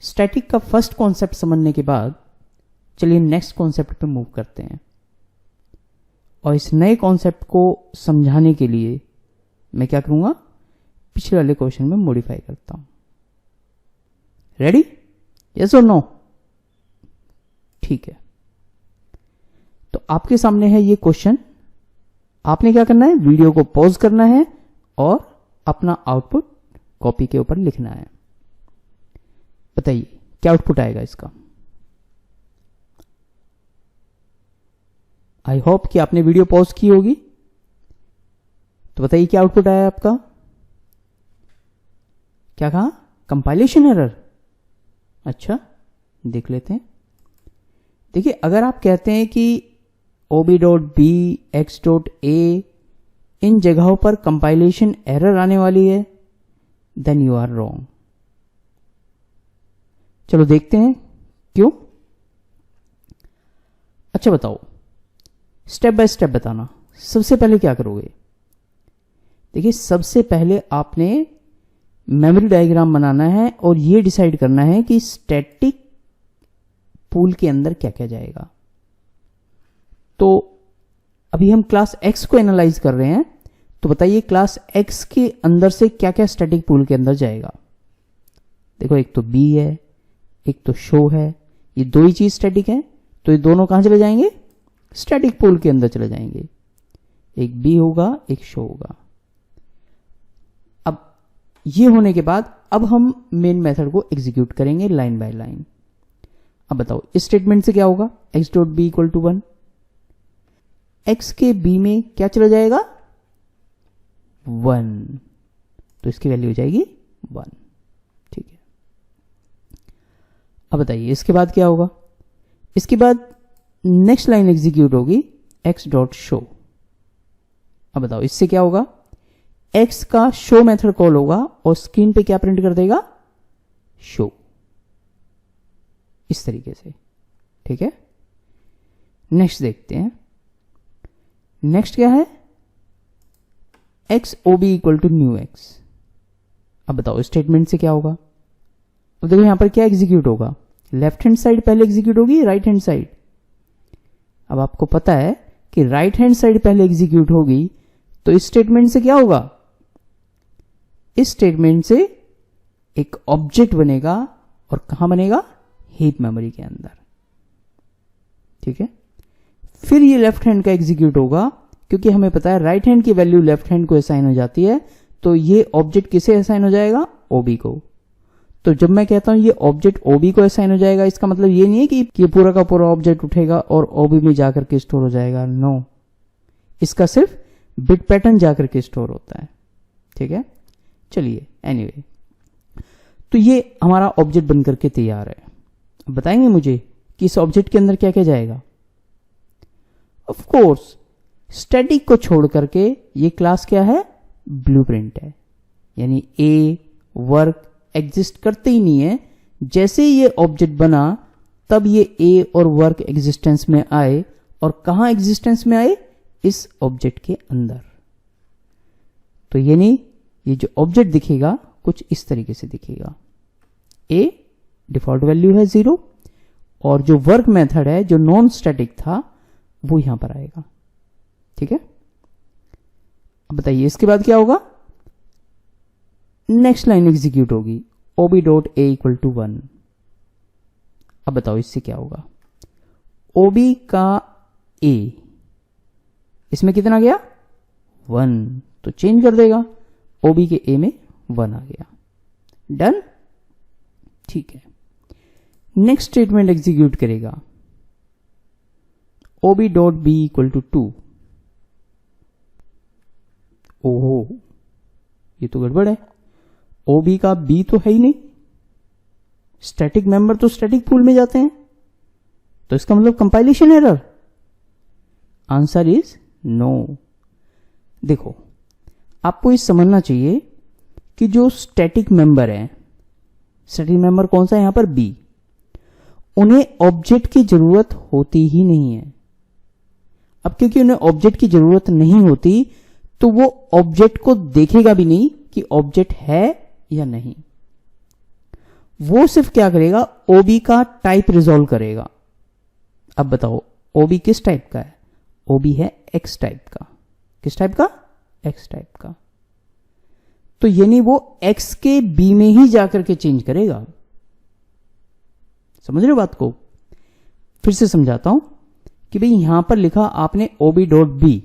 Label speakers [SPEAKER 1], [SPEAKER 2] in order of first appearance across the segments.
[SPEAKER 1] Static का first concept समझने के बाद चलिए नेक्स्ट कॉन्सेप्ट पे मूव करते हैं, और इस नए कॉन्सेप्ट को समझाने के लिए मैं क्या करूंगा, पिछले वाले क्वेश्चन में मॉडिफाई करता हूं। रेडी? यस और नो? ठीक है, तो आपके सामने है ये क्वेश्चन। आपने क्या करना है, वीडियो को पॉज करना है और अपना आउटपुट कॉपी के ऊपर लिखना है। बताइए क्या आउटपुट आएगा इसका। आई होप कि आपने वीडियो पॉज की होगी, तो बताइए क्या आउटपुट आया आपका। क्या कहा? Compilation error. अच्छा, देख लेते हैं। देखिए, अगर आप कहते हैं कि ob.b x.a इन जगहों पर कंपाइलेशन एरर आने वाली है, देन यू आर रॉन्ग। चलो देखते हैं क्यों। अच्छा बताओ, स्टेप बाय स्टेप बताना। सबसे पहले क्या करोगे? देखिए, सबसे पहले आपने मेमोरी डायग्राम बनाना है और यह डिसाइड करना है कि स्टैटिक पूल के अंदर क्या क्या जाएगा। तो अभी हम क्लास x को एनालाइज कर रहे हैं, तो बताइए क्लास x के अंदर से क्या क्या स्टैटिक पूल के अंदर जाएगा। देखो, एक तो b है, एक तो शो है, ये दो ही चीज स्टैटिक है, तो ये दोनों कहां चले जाएंगे? स्टैटिक पूल के अंदर चले जाएंगे। एक b होगा, एक शो होगा। अब ये होने के बाद अब हम मेन मेथड को एग्जीक्यूट करेंगे लाइन बाय लाइन। अब बताओ इस स्टेटमेंट से क्या होगा, x.b = 1। x के b में क्या चला जाएगा? 1, तो इसकी वैल्यू हो जाएगी 1। ठीक है, अब बताइए इसके बाद क्या होगा। इसके बाद नेक्स्ट लाइन एग्जीक्यूट होगी x.show। अब बताओ इससे क्या होगा, x का शो मेथड कॉल होगा और स्क्रीन पे क्या प्रिंट कर देगा? शो। इस तरीके से। ठीक है, नेक्स्ट देखते हैं। नेक्स्ट क्या है? xob = new x। अब बताओ स्टेटमेंट से क्या होगा। तो देखो यहां पर क्या एग्जीक्यूट होगा, लेफ्ट हैंड साइड पहले एग्जीक्यूट होगी, राइट हैंड साइड। अब आपको पता है कि राइट हैंड साइड पहले एग्जीक्यूट होगी, तो इस स्टेटमेंट से क्या होगा, इस स्टेटमेंट से एक ऑब्जेक्ट बनेगा और कहां बनेगा? हीप मेमोरी के अंदर। ठीक है, फिर ये लेफ्ट हैंड का एग्जीक्यूट होगा, क्योंकि हमें पता है राइट हैंड की वैल्यू लेफ्ट हैंड को असाइन हो जाती है, तो ये ऑब्जेक्ट किसे असाइन हो जाएगा? ओबी को। तो जब मैं कहता हूं ये ऑब्जेक्ट ओबी को असाइन हो जाएगा, इसका मतलब ये नहीं है कि ये पूरा का पूरा ऑब्जेक्ट उठेगा और ओबी में जाकर के स्टोर हो जाएगा। नो, इसका सिर्फ बिट पैटर्न जाकर के स्टोर होता है। ठीक है, चलिए एनीवे, तो ये हमारा ऑब्जेक्ट बनकर के तैयार है। अब बताएंगे मुझे कि इस ऑब्जेक्ट के अंदर क्या क्या जाएगा। ऑफ कोर्स स्टैटिक को छोड़ करके ये क्लास क्या है? ब्लूप्रिंट है, यानी ए वर्क एग्जिस्ट करते ही नहीं है। जैसे ही ये ऑब्जेक्ट बना तब ये ए और वर्क एग्जिस्टेंस में आए, और कहां एग्जिस्टेंस में आए? इस ऑब्जेक्ट के अंदर। तो यानी ये जो ऑब्जेक्ट दिखेगा कुछ इस तरीके से दिखेगा। ए डिफॉल्ट वैल्यू है 0, और जो वर्क मेथड है जो नॉन स्टैटिक था वो यहां पर आएगा। ठीक है, अब बताइए इसके बाद क्या होगा। नेक्स्ट लाइन एग्जीक्यूट होगी ob.a = 1। अब बताओ इससे क्या होगा। ob का a इसमें कितना गया? 1, तो चेंज कर देगा, ob के a में 1 आ गया। डन। ठीक है, नेक्स्ट स्टेटमेंट एग्जीक्यूट करेगा ob.b = 2। ओहो, ये तो गड़बड़ है। ओबी का बी तो है ही नहीं, स्टैटिक मेंबर तो स्टैटिक पूल में जाते हैं, तो इसका मतलब compilation error. Answer is no. देखो, आपको ये समझना चाहिए कि जो स्टैटिक मेंबर है, स्टैटिक मेंबर कौन सा है यहां पर? बी। उन्हें ऑब्जेक्ट की जरूरत होती ही नहीं है। अब क्योंकि उन्हें ऑब्जेक्ट की जरूरत नहीं होती, तो वो ऑब्जेक्ट को देखेगा भी नहीं कि ऑब्जेक्ट है या नहीं। वो सिर्फ क्या करेगा, ओबी का टाइप रिजॉल्व करेगा। अब बताओ ओबी किस टाइप का है, ओबी है एक्स टाइप का। किस टाइप का, एक्स टाइप का। तो यानी वो एक्स के बी में ही जाकर के चेंज करेगा। समझ रहे हो बात को? फिर से समझाता हूं कि भाई यहां पर लिखा आपने ओबी डॉट बी,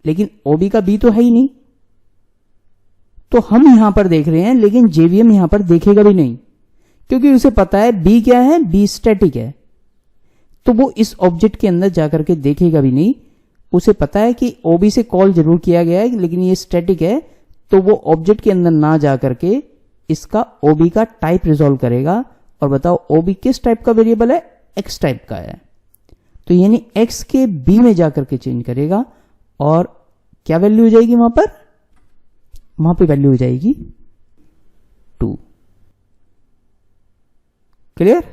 [SPEAKER 1] लेकिन ओबी का बी तो है ही नहीं, तो हम यहां पर देख रहे हैं, लेकिन जेवीएम यहां पर देखेगा भी नहीं, क्योंकि उसे पता है बी क्या है, बी स्टैटिक है। तो वो इस ऑब्जेक्ट के अंदर जाकर के देखेगा भी नहीं। उसे पता है कि ओबी से कॉल जरूर किया गया है, लेकिन ये स्टैटिक है, तो वो ऑब्जेक्ट के अंदर ना जाकर के इसका ओबी का टाइप रिजॉल्व करेगा। और बताओ ओबी किस टाइप का वेरिएबल है, एक्स टाइप का है। तो यानी एक्स के बी में जाकर के चेंज करेगा, और क्या वैल्यू हो जाएगी वहां पर, वहां पे वैल्यू हो जाएगी 2। क्लियर,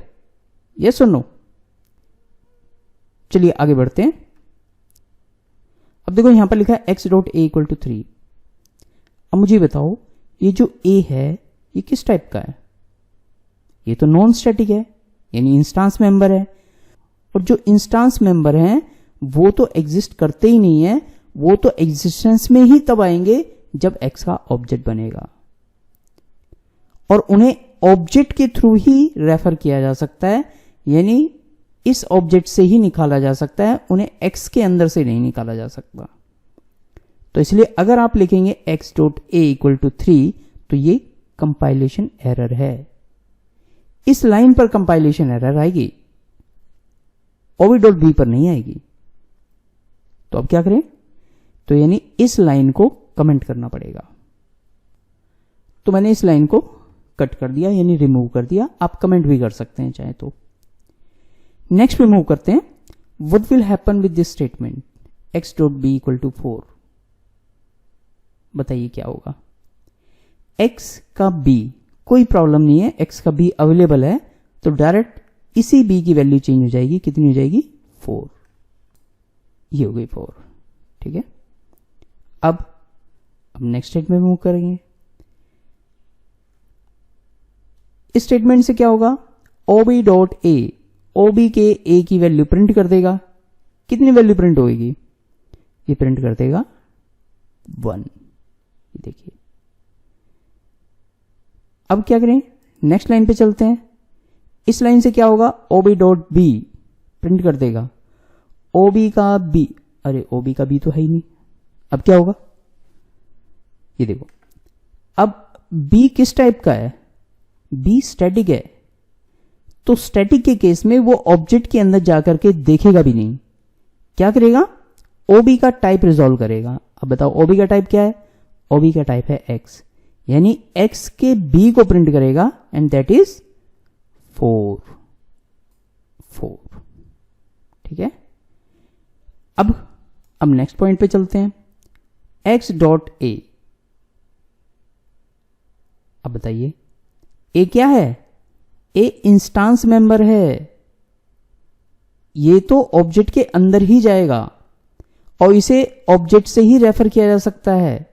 [SPEAKER 1] यस और नो? चलिए आगे बढ़ते हैं। अब देखो यहां पर लिखा है x dot a equal to 3। अब मुझे बताओ ये जो a है ये किस टाइप का है? ये तो नॉन स्टैटिक है, यानी इंस्टांस मेंबर है। और जो इंस्टांस मेंबर हैं वो तो एग्जिस्ट करते ही नहीं है, वो तो एग्जिस्टेंस में ही तब आएंगे जब x का ऑब्जेक्ट बनेगा, और उन्हें ऑब्जेक्ट के थ्रू ही रेफर किया जा सकता है, यानी इस ऑब्जेक्ट से ही निकाला जा सकता है, उन्हें x के अंदर से नहीं निकाला जा सकता। तो इसलिए अगर आप लिखेंगे x dot a equal to 3 तो ये कंपाइलेशन एरर है। इस लाइन पर कंपाइलेशन एरर आएगी, ओबी डॉट बी पर नहीं आएगी। तो अब क्या करें, तो यानी इस लाइन को कमेंट करना पड़ेगा। तो मैंने इस लाइन को कट कर दिया, यानी रिमूव कर दिया। आप कमेंट भी कर सकते हैं चाहे तो। नेक्स्ट रिमूव करते हैं, what will happen with this statement x dot b equal to 4। बताइए क्या होगा। x का b कोई प्रॉब्लम नहीं है, x का b अवेलेबल है, तो डायरेक्ट इसी b की वैल्यू चेंज हो जाएगी। कितनी हो जाएगी, 4। ये हो गई 4, ठीक है। अब नेक्स्ट स्टेटमेंट मूव करेंगे। इस स्टेटमेंट से क्या होगा, ओबी डॉट ए, ओबी के ए की वैल्यू प्रिंट कर देगा। कितनी वैल्यू प्रिंट होगी, ये प्रिंट कर देगा 1। देखिए अब क्या करें, नेक्स्ट लाइन पे चलते हैं। इस लाइन से क्या होगा, ओबी डॉट बी प्रिंट कर देगा ओबी का बी। अरे ओबी का बी तो है ही नहीं, अब क्या होगा, ये देखो। अब बी किस टाइप का है, बी स्टैटिक है, तो स्टैटिक के केस में वो ऑब्जेक्ट के अंदर जाकर के देखेगा भी नहीं। क्या करेगा, ओबी का टाइप रिजॉल्व करेगा। अब बताओ ओबी का टाइप क्या है, ओबी का टाइप है एक्स, यानी एक्स के बी को प्रिंट करेगा, एंड दैट इज 4। ठीक है। अब नेक्स्ट पॉइंट पे चलते हैं, x डॉट ए। अब बताइए ए क्या है, ए इंस्टांस मेंबर है, ये तो ऑब्जेक्ट के अंदर ही जाएगा, और इसे ऑब्जेक्ट से ही रेफर किया जा सकता है,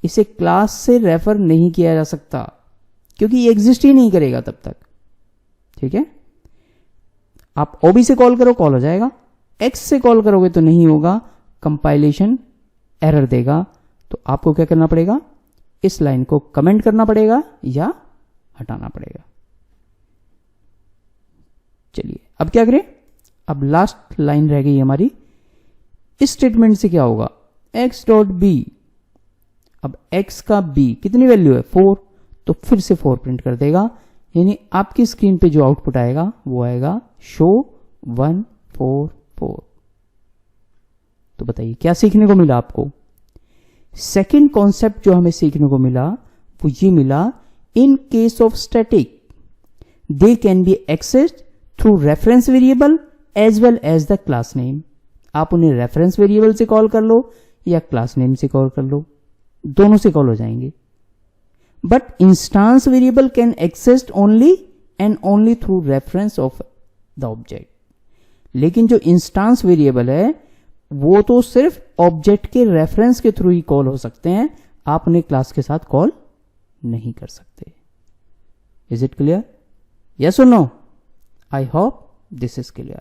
[SPEAKER 1] इसे क्लास से रेफर नहीं किया जा सकता, क्योंकि ये एग्जिस्ट ही नहीं करेगा तब तक। ठीक है, आप ओबी से कॉल करो, कॉल हो जाएगा, एक्स से कॉल करोगे तो नहीं होगा, कंपाइलेशन एरर देगा। तो आपको क्या करना पड़ेगा, इस लाइन को कमेंट करना पड़ेगा या हटाना पड़ेगा। चलिए अब क्या करें, अब लास्ट लाइन रह गई हमारी। इस स्टेटमेंट से क्या होगा, x डॉट बी। अब x का b कितनी वैल्यू है, 4, तो फिर से 4 प्रिंट कर देगा, यानी आपकी स्क्रीन पे जो आउटपुट आएगा वो आएगा शो 1 4 4। तो बताइए क्या सीखने को मिला आपको। सेकंड कॉन्सेप्ट जो हमें सीखने को मिला वो ये मिला, in case of static they can be accessed through reference variable as well as the class name. आप उन्हें रेफरेंस वेरिएबल से कॉल कर लो या क्लास नेम से कॉल कर लो, दोनों से कॉल हो जाएंगे। But instance variable can accessed only and only through reference of the object. लेकिन जो इंस्टांस वेरिएबल है वो तो सिर्फ ऑब्जेक्ट के रेफरेंस के थ्रू ही कॉल हो सकते हैं, आप उन्हें क्लास के साथ कॉल नहीं कर सकते। Is it clear? Yes or no? I hope this is clear.